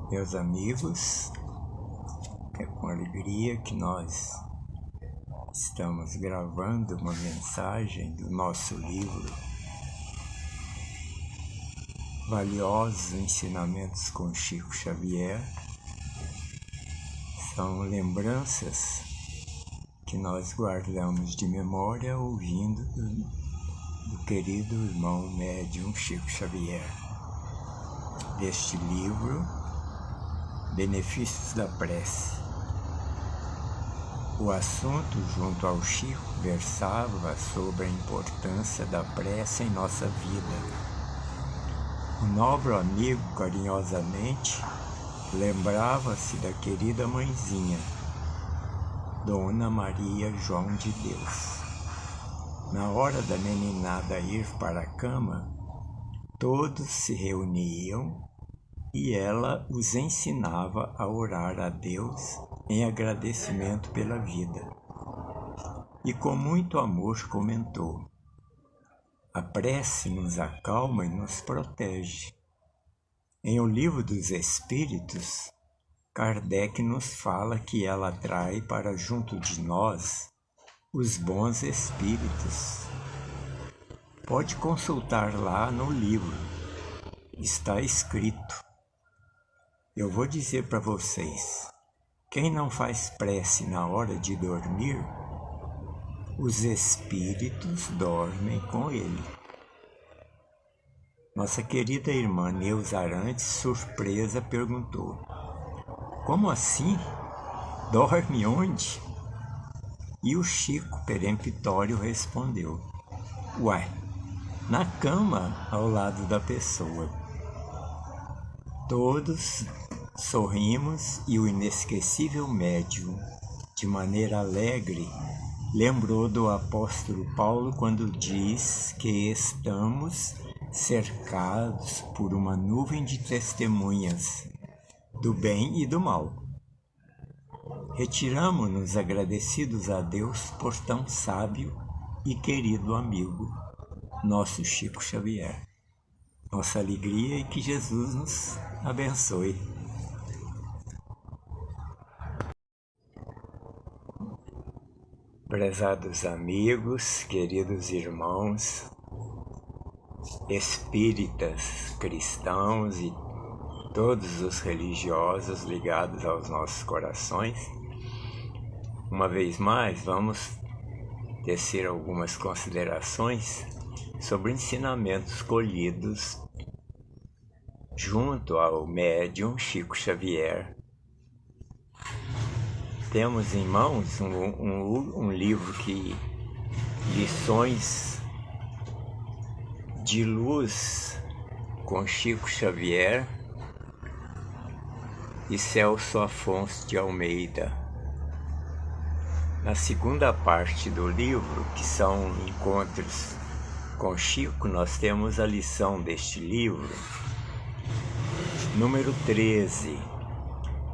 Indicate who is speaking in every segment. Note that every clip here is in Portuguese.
Speaker 1: Meus amigos, é com alegria que nós estamos gravando uma mensagem do nosso livro Valiosos Ensinamentos com Chico Xavier. São lembranças que nós guardamos de memória ouvindo do querido irmão médium Chico Xavier. Deste livro, Benefícios da Prece. O assunto, junto ao Chico, versava sobre a importância da prece em nossa vida. O nobre amigo, carinhosamente, lembrava-se da querida mãezinha, Dona Maria João de Deus. Na hora da meninada ir para a cama, todos se reuniam e ela os ensinava a orar a Deus em agradecimento pela vida. E com muito amor comentou: a prece nos acalma e nos protege. Em O Livro dos Espíritos, Kardec nos fala que ela atrai para junto de nós os bons espíritos. Pode consultar lá no livro, está escrito. Eu vou dizer para vocês, quem não faz prece na hora de dormir, os espíritos dormem com ele. Nossa querida irmã Neuza Arantes, surpresa, perguntou: como assim? Dorme onde? E o Chico peremptório respondeu: uai, na cama ao lado da pessoa. Todos sorrimos e o inesquecível médium, de maneira alegre, lembrou do apóstolo Paulo quando diz que estamos cercados por uma nuvem de testemunhas do bem e do mal. Retiramo-nos agradecidos a Deus por tão sábio e querido amigo, nosso Chico Xavier. Nossa alegria e que Jesus nos abençoe. Prezados amigos, queridos irmãos, espíritas, cristãos e todos os religiosos ligados aos nossos corações, uma vez mais vamos tecer algumas considerações sobre ensinamentos colhidos junto ao médium Chico Xavier. Temos em mãos um livro que Lições de Luz com Chico Xavier e Celso Afonso de Almeida. Na segunda parte do livro, que são encontros com Chico, nós temos a lição deste livro, número 13,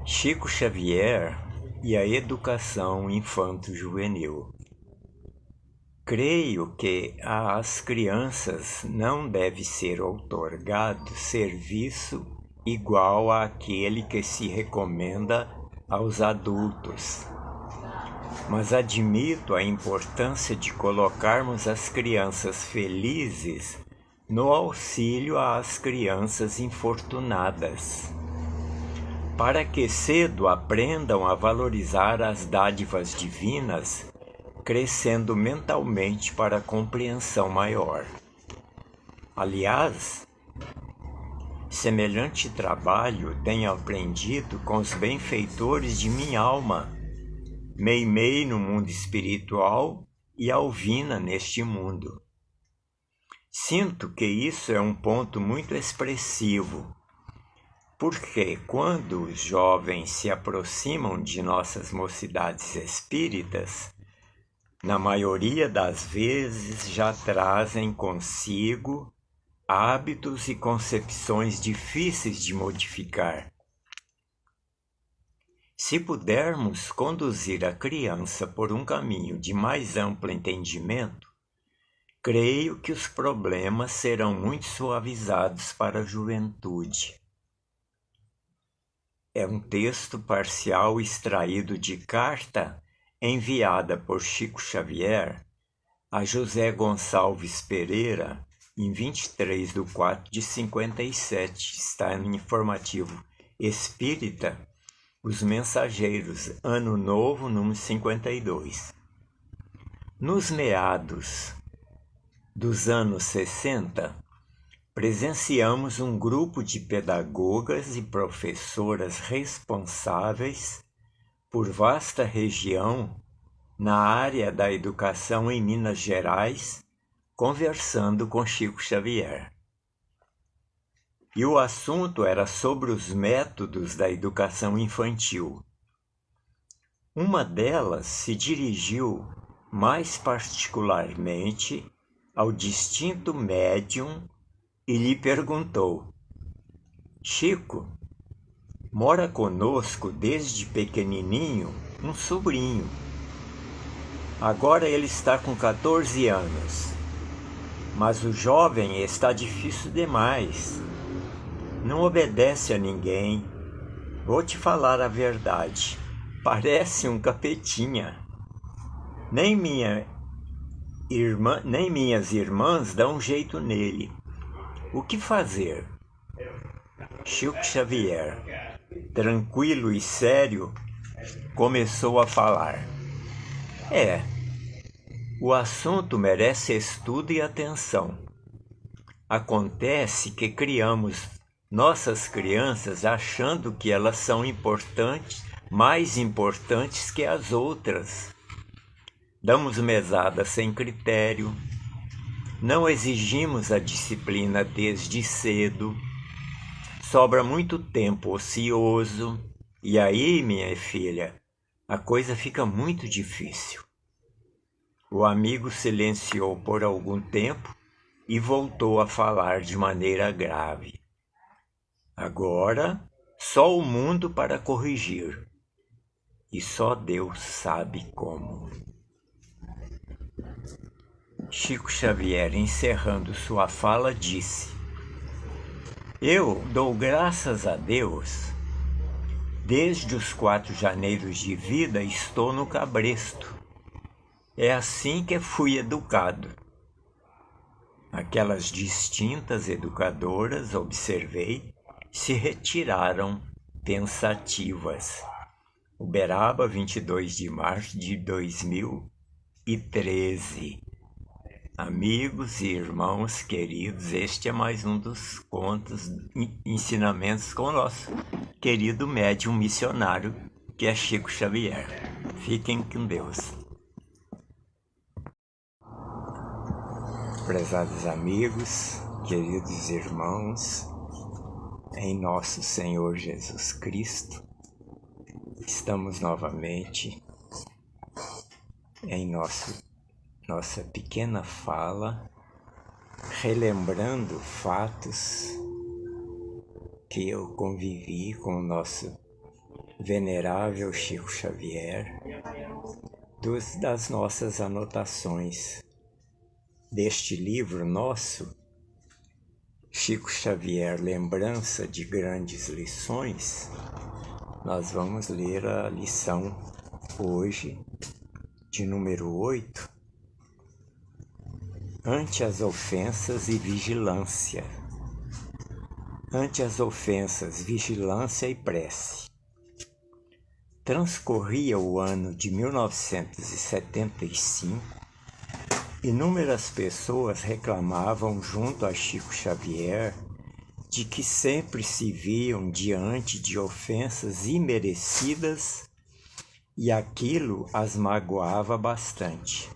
Speaker 1: Chico Xavier e a Educação Infanto-Juvenil. Creio que às crianças não deve ser outorgado serviço igual àquele que se recomenda aos adultos. Mas admito a importância de colocarmos as crianças felizes no auxílio às crianças infortunadas, para que cedo aprendam a valorizar as dádivas divinas, crescendo mentalmente para a compreensão maior. Aliás, semelhante trabalho tenho aprendido com os benfeitores de minha alma, Meimei no mundo espiritual e Alvina neste mundo. Sinto que isso é um ponto muito expressivo, porque quando os jovens se aproximam de nossas mocidades espíritas, na maioria das vezes já trazem consigo hábitos e concepções difíceis de modificar. Se pudermos conduzir a criança por um caminho de mais amplo entendimento, creio que os problemas serão muito suavizados para a juventude. é um texto parcial extraído de carta enviada por Chico Xavier a José Gonçalves Pereira em 23/4/57. Está no informativo Espírita, Os Mensageiros, Ano Novo, número 52. Nos meados dos anos 60, presenciamos um grupo de pedagogas e professoras responsáveis por vasta região na área da educação em Minas Gerais, conversando com Chico Xavier. E o assunto era sobre os métodos da educação infantil. Uma delas se dirigiu mais particularmente ao distinto médium e lhe perguntou: Chico, mora conosco desde pequenininho um sobrinho. Agora ele está com 14 anos, mas o jovem está difícil demais. Não obedece a ninguém. Vou te falar a verdade. Parece um capetinha. Nem minhas irmãs dão jeito nele. O que fazer? Chico Xavier, tranquilo e sério, começou a falar. O assunto merece estudo e atenção. Acontece que criamos nossas crianças achando que elas são importantes, mais importantes que as outras. Damos mesada sem critério, não exigimos a disciplina desde cedo, sobra muito tempo ocioso, e aí, minha filha, a coisa fica muito difícil. O amigo silenciou por algum tempo e voltou a falar de maneira grave. Agora, só o mundo para corrigir, e só Deus sabe como. Chico Xavier, encerrando sua fala, disse: Eu dou graças a Deus. Desde os 4 janeiros de vida estou no cabresto. É assim que fui educado. Aquelas distintas educadoras, observei, se retiraram pensativas. Uberaba, 22 de março de 2013. Amigos e irmãos queridos, este é mais um dos contos, ensinamentos com o nosso querido médium missionário, que é Chico Xavier. Fiquem com Deus. Prezados amigos, queridos irmãos, em nosso Senhor Jesus Cristo, estamos novamente em nossa pequena fala, relembrando fatos que eu convivi com o nosso venerável Chico Xavier, das nossas anotações deste livro nosso, Chico Xavier, Lembrança de Grandes Lições. Nós vamos ler a lição hoje, de número 8, Ante as ofensas e vigilância. Ante as ofensas, vigilância e prece. Transcorria o ano de 1975. Inúmeras pessoas reclamavam junto a Chico Xavier de que sempre se viam diante de ofensas imerecidas e aquilo as magoava bastante,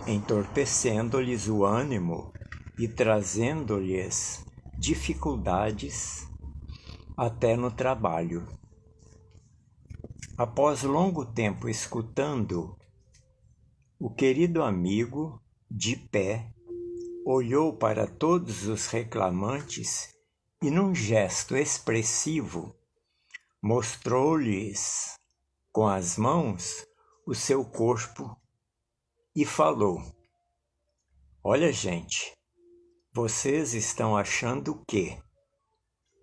Speaker 1: entorpecendo-lhes o ânimo e trazendo-lhes dificuldades até no trabalho. Após longo tempo escutando, o querido amigo, de pé, olhou para todos os reclamantes e, num gesto expressivo, mostrou-lhes com as mãos o seu corpo e falou: Olha, gente, vocês estão achando o quê?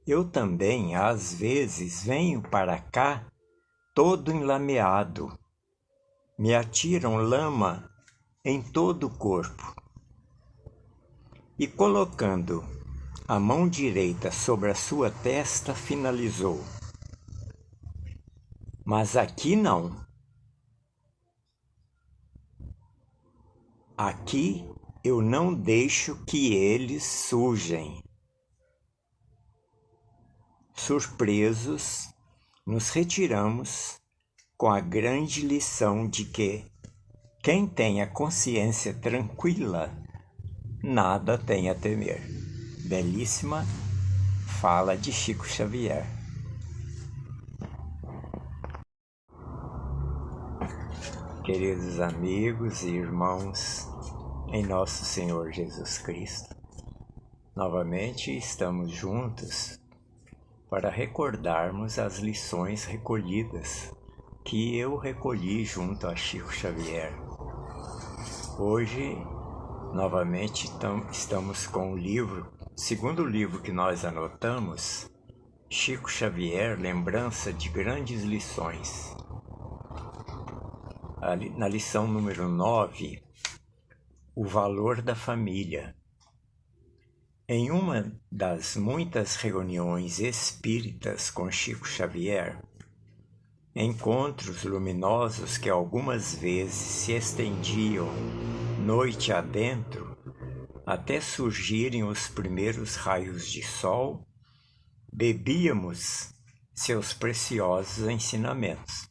Speaker 1: Eu também, às vezes, venho para cá todo enlameado. Me atiram lama em todo o corpo. E colocando a mão direita sobre a sua testa, finalizou: mas aqui não. Aqui eu não deixo que eles sujem. Surpresos, nos retiramos com a grande lição de que quem tem a consciência tranquila, nada tem a temer. Belíssima fala de Chico Xavier. Queridos amigos e irmãos em nosso Senhor Jesus Cristo, novamente estamos juntos para recordarmos as lições recolhidas que eu recolhi junto a Chico Xavier. Hoje, novamente, estamos com o livro, segundo livro que nós anotamos, Chico Xavier, Lembrança de Grandes Lições. Na lição número 9, o valor da família. Em uma das muitas reuniões espíritas com Chico Xavier, encontros luminosos que algumas vezes se estendiam noite adentro, até surgirem os primeiros raios de sol, bebíamos seus preciosos ensinamentos.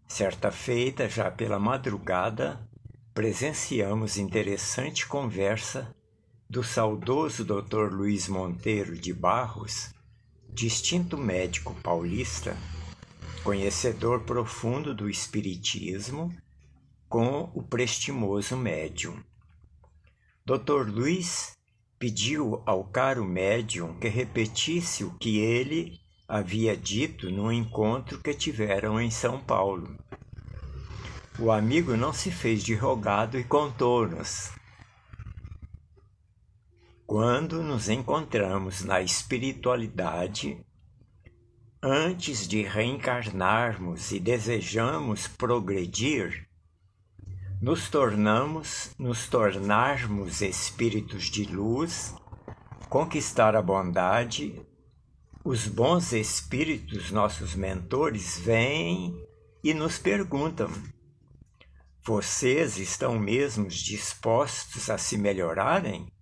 Speaker 1: Certa feita, já pela madrugada, presenciamos interessante conversa do saudoso Dr. Luiz Monteiro de Barros, distinto médico paulista, conhecedor profundo do espiritismo, com o prestimoso médium. Dr. Luiz pediu ao caro médium que repetisse o que ele havia dito no encontro que tiveram em São Paulo. O amigo não se fez de rogado e contou-nos: quando nos encontramos na espiritualidade, antes de reencarnarmos e desejamos progredir, nos tornarmos espíritos de luz, conquistar a bondade, os bons espíritos, nossos mentores, vêm e nos perguntam: vocês estão mesmo dispostos a se melhorarem?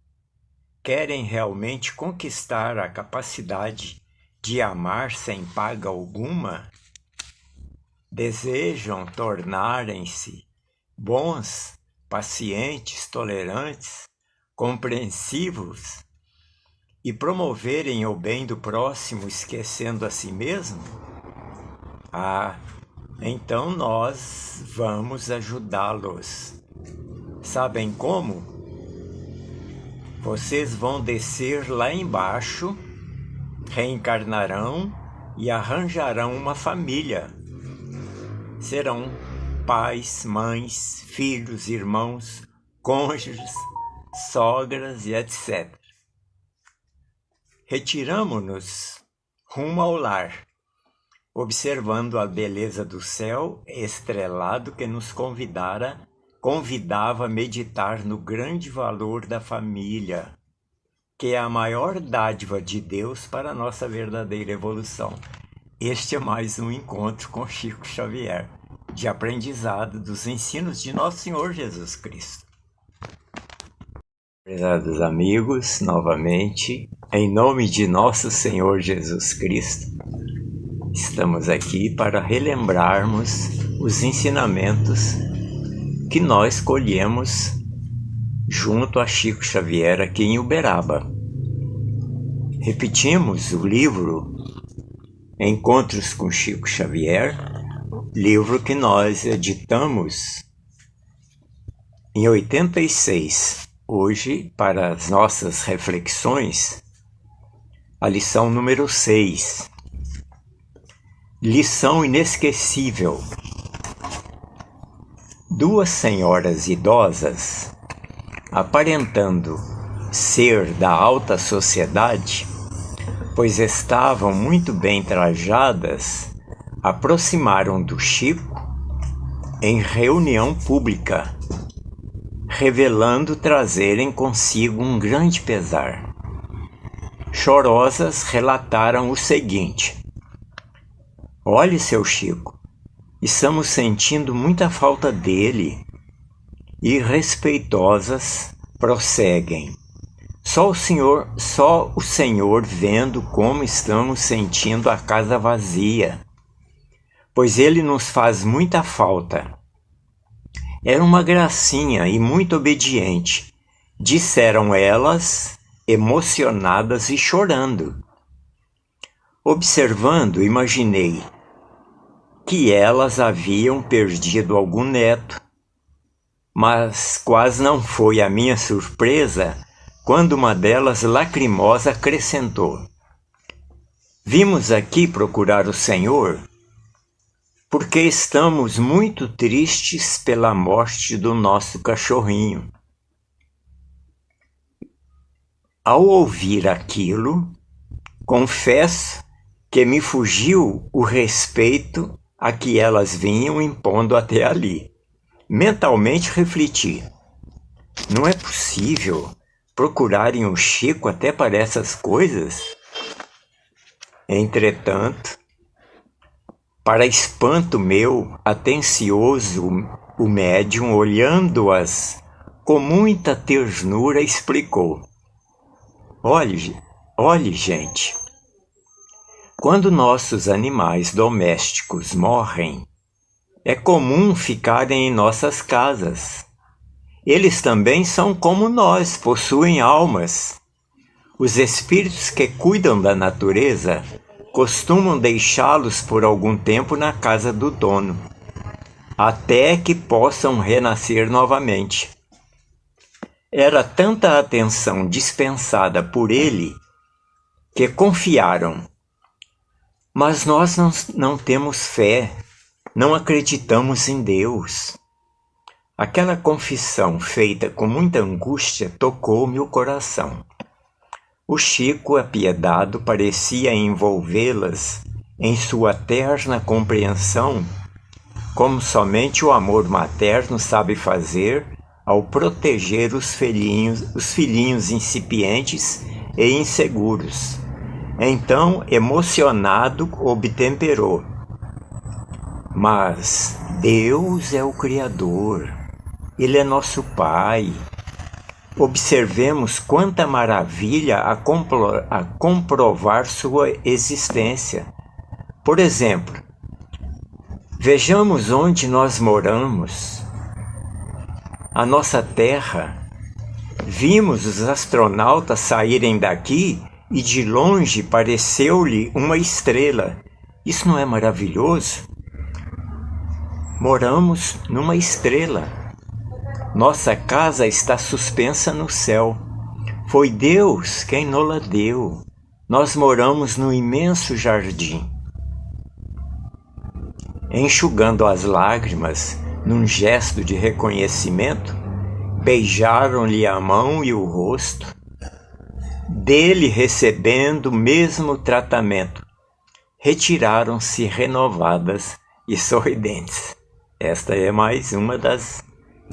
Speaker 1: Querem realmente conquistar a capacidade de amar sem paga alguma? Desejam tornarem-se bons, pacientes, tolerantes, compreensivos e promoverem o bem do próximo, esquecendo a si mesmo? Então nós vamos ajudá-los. Sabem como? Vocês vão descer lá embaixo, reencarnarão e arranjarão uma família. Serão pais, mães, filhos, irmãos, cônjuges, sogras e etc. Retiramo-nos rumo ao lar, observando a beleza do céu estrelado que nos convidava a meditar no grande valor da família, que é a maior dádiva de Deus para a nossa verdadeira evolução. Este é mais um encontro com Chico Xavier, de aprendizado dos ensinos de nosso Senhor Jesus Cristo. Prezados amigos, novamente, em nome de nosso Senhor Jesus Cristo, estamos aqui para relembrarmos os ensinamentos que nós colhemos junto a Chico Xavier aqui em Uberaba. Repetimos o livro Encontros com Chico Xavier, livro que nós editamos em 86. Hoje, para as nossas reflexões, a lição número 6. Lição inesquecível. Duas senhoras idosas, aparentando ser da alta sociedade, pois estavam muito bem trajadas, aproximaram do Chico em reunião pública, revelando trazerem consigo um grande pesar. Chorosas relataram o seguinte: olhe, seu Chico, estamos sentindo muita falta dele. E respeitosas prosseguem: só o Senhor vendo como estamos sentindo a casa vazia, pois ele nos faz muita falta. Era uma gracinha e muito obediente, disseram elas, emocionadas e chorando. Observando, imaginei que elas haviam perdido algum neto, mas quase não foi a minha surpresa quando uma delas, lacrimosa, acrescentou: vimos aqui procurar o Senhor porque estamos muito tristes pela morte do nosso cachorrinho. Ao ouvir aquilo, confesso que me fugiu o respeito a que elas vinham impondo até ali. Mentalmente refleti: não é possível procurarem o Chico até para essas coisas? Entretanto, para espanto meu, atencioso, o médium, olhando-as com muita ternura, explicou: olhe, gente, quando nossos animais domésticos morrem, é comum ficarem em nossas casas. Eles também são como nós, possuem almas. Os espíritos que cuidam da natureza costumam deixá-los por algum tempo na casa do dono, até que possam renascer novamente. Era tanta atenção dispensada por ele que confiaram. Mas nós não temos fé. Não acreditamos em Deus. Aquela confissão feita com muita angústia tocou-me o coração. O Chico, apiedado, parecia envolvê-las em sua terna compreensão, como somente o amor materno sabe fazer ao proteger os filhinhos incipientes e inseguros. Então, emocionado, obtemperou: mas Deus é o Criador, Ele é nosso Pai. Observemos quanta maravilha a comprovar sua existência. Por exemplo, vejamos onde nós moramos, a nossa Terra. Vimos os astronautas saírem daqui e de longe pareceu-lhe uma estrela. Isso não é maravilhoso? Moramos numa estrela. Nossa casa está suspensa no céu. Foi Deus quem nos-la deu. Nós moramos num imenso jardim. Enxugando as lágrimas, num gesto de reconhecimento, beijaram-lhe a mão e o rosto, dele recebendo o mesmo tratamento. Retiraram-se renovadas e sorridentes. Esta é mais uma das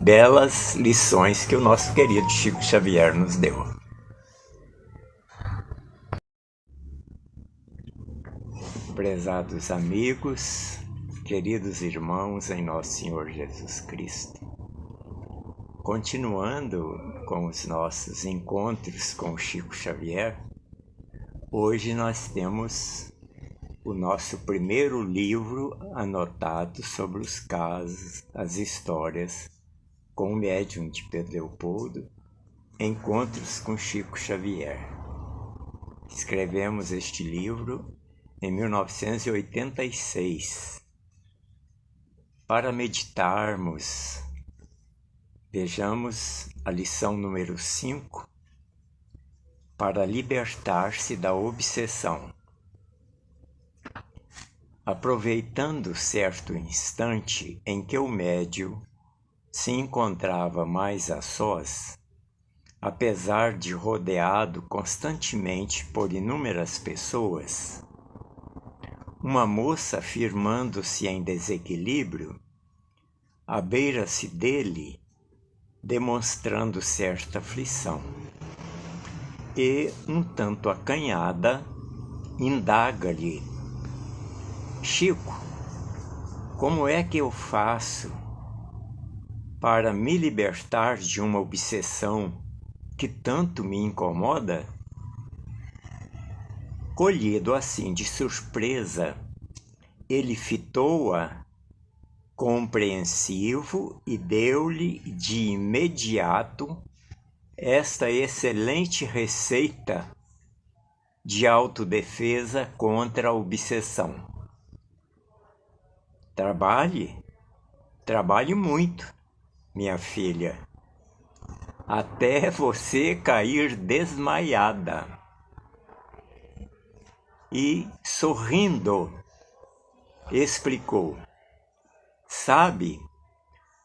Speaker 1: belas lições que o nosso querido Chico Xavier nos deu. Prezados amigos, queridos irmãos em nosso Senhor Jesus Cristo, continuando com os nossos encontros com o Chico Xavier, hoje nós temos o nosso primeiro livro anotado sobre os casos, as histórias com o médium de Pedro Leopoldo, Encontros com Chico Xavier. Escrevemos este livro em 1986. Para meditarmos, vejamos a lição número 5, para libertar-se da obsessão. Aproveitando certo instante em que o médium se encontrava mais a sós, apesar de rodeado constantemente por inúmeras pessoas, uma moça firmando-se em desequilíbrio, abeira-se dele, demonstrando certa aflição, e, um tanto acanhada, indaga-lhe: Chico, como é que eu faço para me libertar de uma obsessão que tanto me incomoda? Colhido assim de surpresa, ele fitou-a compreensivo e deu-lhe de imediato esta excelente receita de autodefesa contra a obsessão. Trabalhe muito, minha filha, até você cair desmaiada. E, sorrindo, explicou: sabe,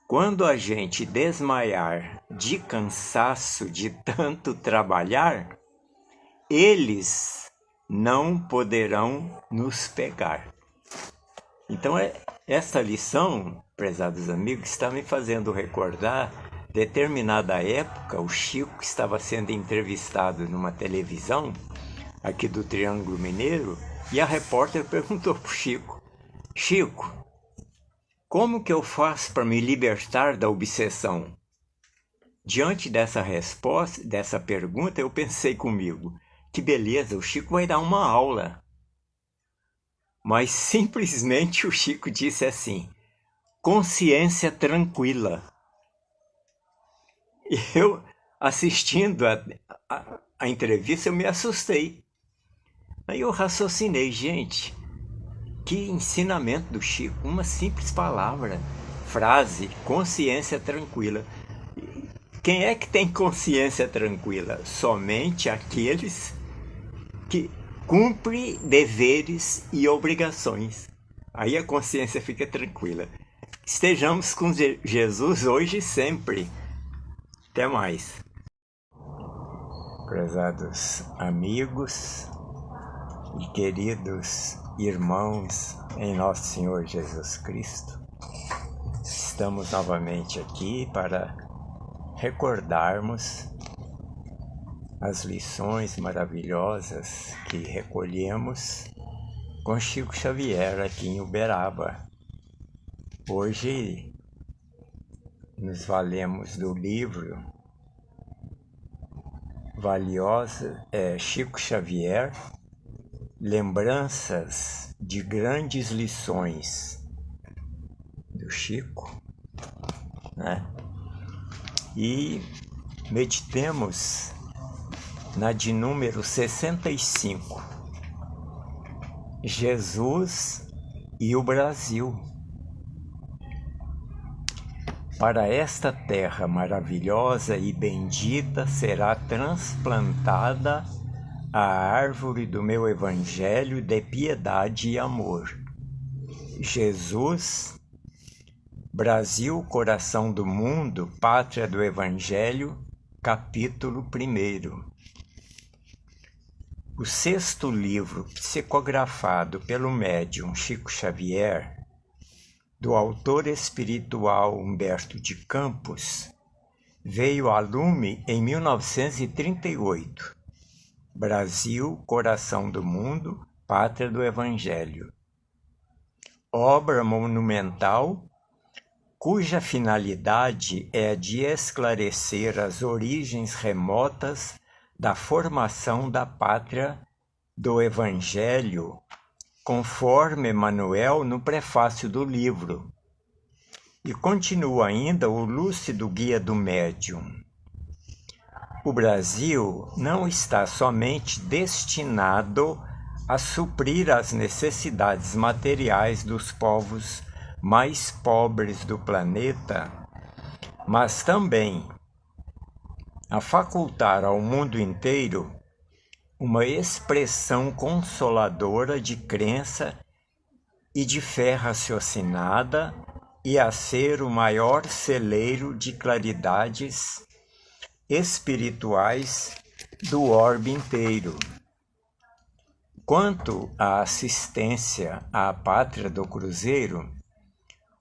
Speaker 1: quando a gente desmaiar de cansaço de tanto trabalhar, eles não poderão nos pegar. Então, essa lição, prezados amigos, está me fazendo recordar, determinada época, o Chico estava sendo entrevistado numa televisão aqui do Triângulo Mineiro, e a repórter perguntou para o Chico: Chico, como que eu faço para me libertar da obsessão? Diante dessa resposta, dessa pergunta, eu pensei comigo: que beleza, o Chico vai dar uma aula. Mas simplesmente o Chico disse assim: consciência tranquila. E eu, assistindo a entrevista, eu me assustei. Aí eu raciocinei: gente, que ensinamento do Chico, uma simples palavra, frase, consciência tranquila. Quem é que tem consciência tranquila? Somente aqueles que cumprem deveres e obrigações. Aí a consciência fica tranquila. Estejamos com Jesus hoje e sempre. Até mais. Prezados amigos e queridos irmãos em nosso Senhor Jesus Cristo, estamos novamente aqui para recordarmos as lições maravilhosas que recolhemos com Chico Xavier aqui em Uberaba. Hoje nos valemos do livro valiosa Chico Xavier, Lembranças de Grandes Lições do Chico, né? E meditemos na de número 65, Jesus e o Brasil. Para esta terra maravilhosa e bendita será transplantada a árvore do meu evangelho de piedade e amor. Jesus, Brasil, coração do mundo, pátria do evangelho, capítulo 1. O sexto livro psicografado pelo médium Chico Xavier, do autor espiritual Humberto de Campos, veio a lume em 1938. Brasil, coração do mundo, pátria do evangelho. Obra monumental cuja finalidade é de esclarecer as origens remotas da formação da pátria do Evangelho, conforme Emmanuel no prefácio do livro. E continua ainda o lúcido guia do médium. O Brasil não está somente destinado a suprir as necessidades materiais dos povos mais pobres do planeta, mas também a facultar ao mundo inteiro uma expressão consoladora de crença e de fé raciocinada, e a ser o maior celeiro de claridades espirituais do orbe inteiro. Quanto à assistência à pátria do cruzeiro,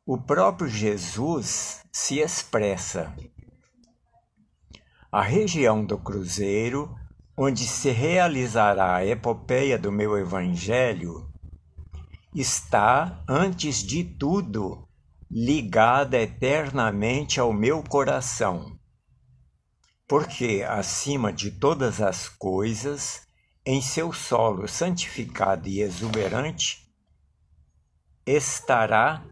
Speaker 1: o próprio Jesus se expressa. A região do cruzeiro, onde se realizará a epopeia do meu evangelho, está, antes de tudo, ligada eternamente ao meu coração, porque, acima de todas as coisas, em seu solo santificado e exuberante, estará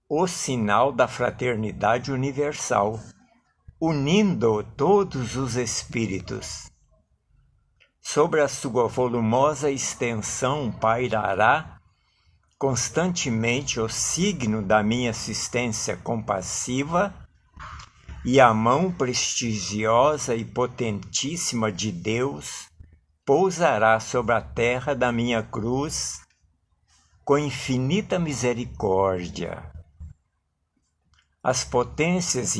Speaker 1: o sinal da fraternidade universal, unindo todos os espíritos. Sobre a sua volumosa extensão pairará constantemente o signo da minha assistência compassiva, e a mão prestigiosa e potentíssima de Deus pousará sobre a terra da minha cruz com infinita misericórdia. As potências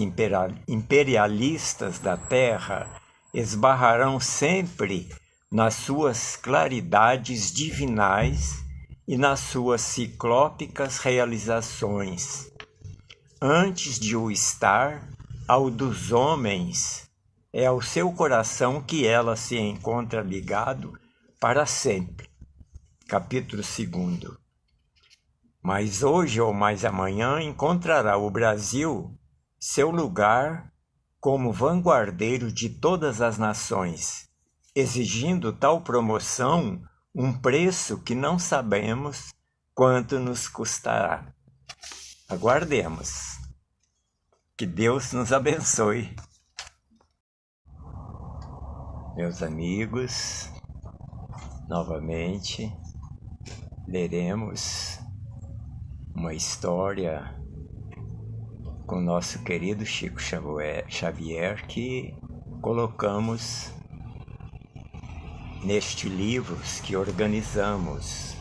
Speaker 1: imperialistas da terra esbarrarão sempre nas suas claridades divinais e nas suas ciclópicas realizações, antes de o estar ao dos homens, é ao seu coração que ela se encontra ligado para sempre. Capítulo 2. Mas hoje ou mais amanhã encontrará o Brasil seu lugar como vanguardeiro de todas as nações, exigindo tal promoção um preço que não sabemos quanto nos custará. Aguardemos. Que Deus nos abençoe. Meus amigos, novamente leremos uma história com nosso querido Chico Xavier que colocamos neste livro que organizamos,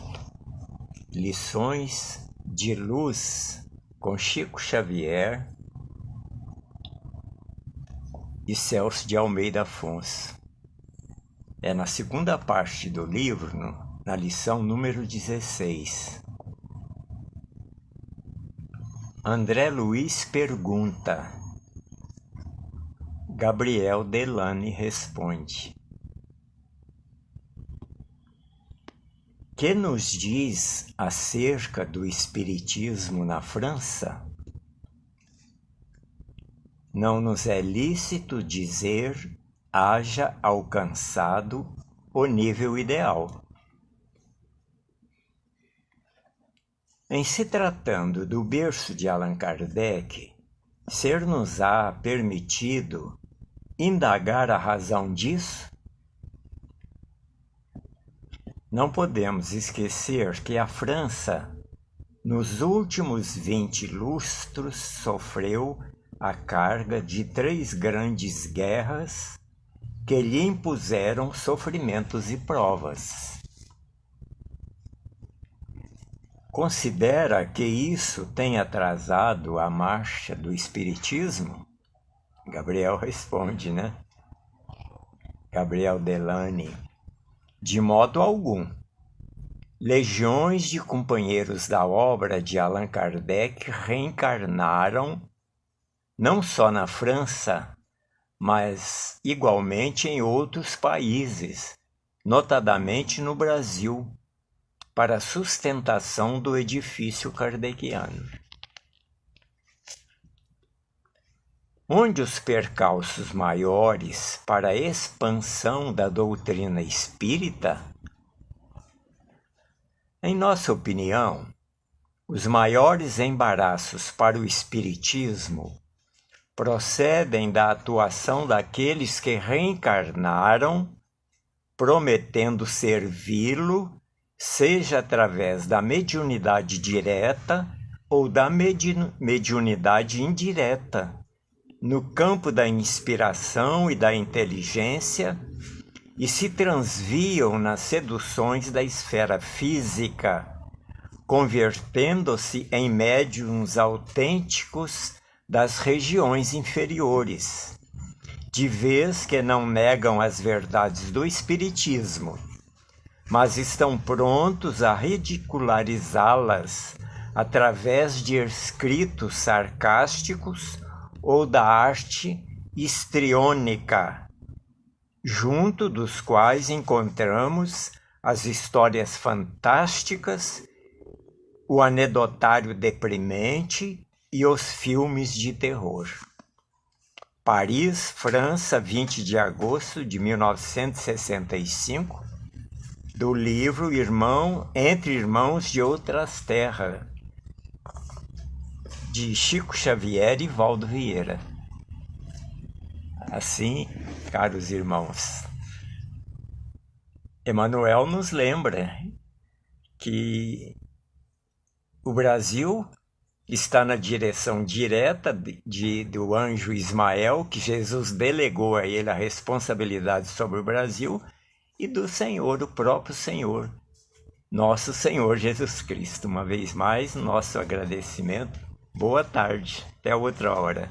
Speaker 1: Lições de Luz com Chico Xavier e Celso de Almeida Afonso. É na segunda parte do livro, na lição número 16. André Luiz pergunta. Gabriel Delane responde. Que nos diz acerca do espiritismo na França? Não nos é lícito dizer haja alcançado o nível ideal. Em se tratando do berço de Allan Kardec, ser-nos-á permitido indagar a razão disso? Não podemos esquecer que a França, nos últimos 20 lustros, sofreu a carga de 3 grandes guerras que lhe impuseram sofrimentos e provas. Considera que isso tem atrasado a marcha do espiritismo? Gabriel responde, né? Gabriel Delane. De modo algum. Legiões de companheiros da obra de Allan Kardec reencarnaram não só na França, mas igualmente em outros países, notadamente no Brasil, para a sustentação do edifício kardeciano. Onde os percalços maiores para a expansão da doutrina espírita? Em nossa opinião, os maiores embaraços para o espiritismo procedem da atuação daqueles que reencarnaram, prometendo servi-lo, seja através da mediunidade direta ou da mediunidade indireta, no campo da inspiração e da inteligência, e se transviam nas seduções da esfera física, convertendo-se em médiuns autênticos das regiões inferiores, de vez que não negam as verdades do Espiritismo, mas estão prontos a ridicularizá-las através de escritos sarcásticos ou da arte histriônica, junto dos quais encontramos as histórias fantásticas, o anedotário deprimente e os filmes de terror. Paris, França, 20 de agosto de 1965, do livro Entre Irmãos de Outras Terras, de Chico Xavier e Valdo Vieira. Assim, caros irmãos, Emmanuel nos lembra que o Brasil está na direção direta do anjo Ismael, que Jesus delegou a ele a responsabilidade sobre o Brasil, e do Senhor, o próprio Senhor, nosso Senhor Jesus Cristo. Uma vez mais, nosso agradecimento. Boa tarde, até outra hora.